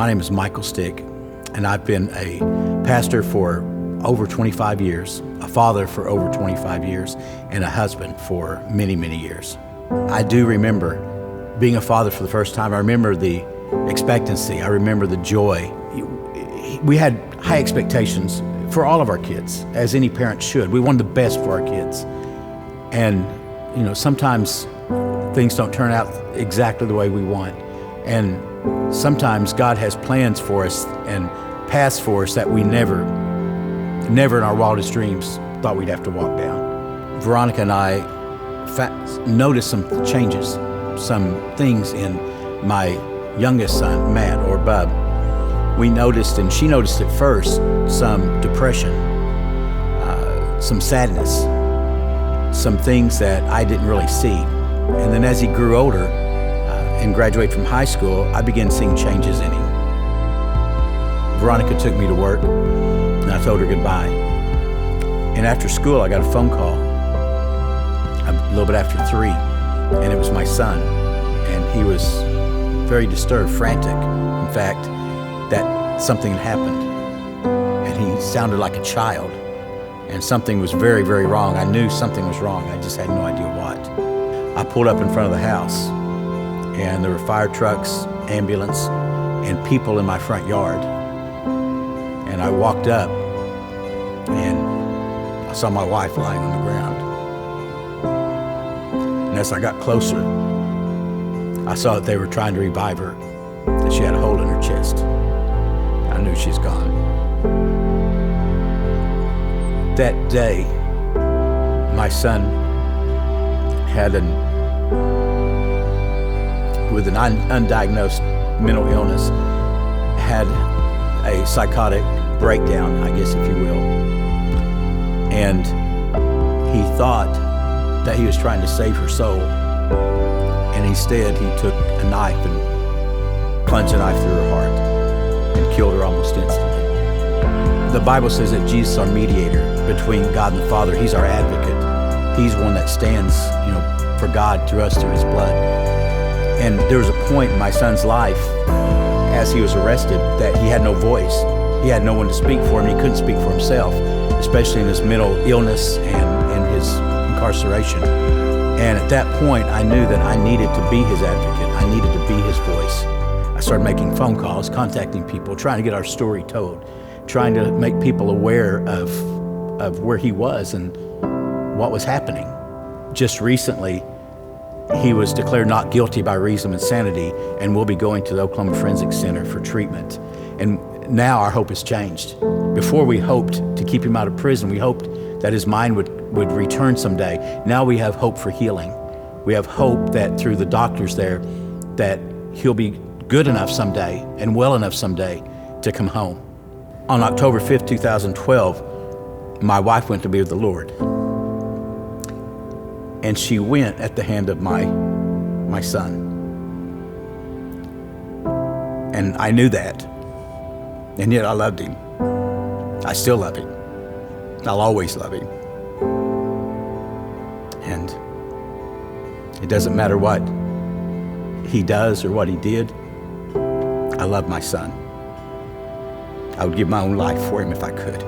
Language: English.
My name is Michael Stick, and I've been a pastor for over 25 years, a father for over 25 years, and a husband for many, many years. I do remember being a father for the first time. I remember the expectancy. I remember the joy. We had high expectations for all of our kids, as any parent should. We wanted the best for our kids. And, sometimes things don't turn out exactly the way we want. And sometimes God has plans for us and paths for us that we never in our wildest dreams thought we'd have to walk down. Veronica and I noticed some changes, some things in my youngest son, Matt, or Bub. We noticed, and she noticed at first, some depression, some sadness, some things that I didn't really see. And then as he grew older and graduated from high school, I began seeing changes in him. Veronica took me to work, and I told her goodbye. And after school, I got a phone call, a little bit after 3, and it was my son. And he was very disturbed, frantic, in fact, that something had happened. And he sounded like a child, and something was very, very wrong. I knew something was wrong. I just had no idea what. I pulled up in front of the house, and there were fire trucks, ambulance, and people in my front yard. And I walked up, and I saw my wife lying on the ground. And as I got closer, I saw that they were trying to revive her, that she had a hole in her chest. I knew she's gone. That day, my son had with an undiagnosed mental illness, had a psychotic breakdown, I guess if you will. And he thought that he was trying to save her soul. And instead, he took a knife and plunged a knife through her heart and killed her almost instantly. The Bible says that Jesus is our mediator between God and the Father. He's our advocate. He's one that stands, for God through us, through his blood. And there was a point in my son's life as he was arrested that he had no voice. He had no one to speak for him. He couldn't speak for himself, especially in his mental illness and his incarceration. And at that point, I knew that I needed to be his advocate. I needed to be his voice. I started making phone calls, contacting people, trying to get our story told, trying to make people aware of where he was and what was happening. Just recently, he was declared not guilty by reason of insanity and will be going to the Oklahoma Forensic Center for treatment. And now our hope has changed. Before we hoped to keep him out of prison, we hoped that his mind would return someday. Now we have hope for healing. We have hope that through the doctors there, that he'll be good enough someday and well enough someday to come home. On October 5th, 2012, my wife went to be with the Lord. And she went at the hand of my son. And I knew that. And yet I loved him. I still love him. I'll always love him. And it doesn't matter what he does or what he did. I love my son. I would give my own life for him if I could.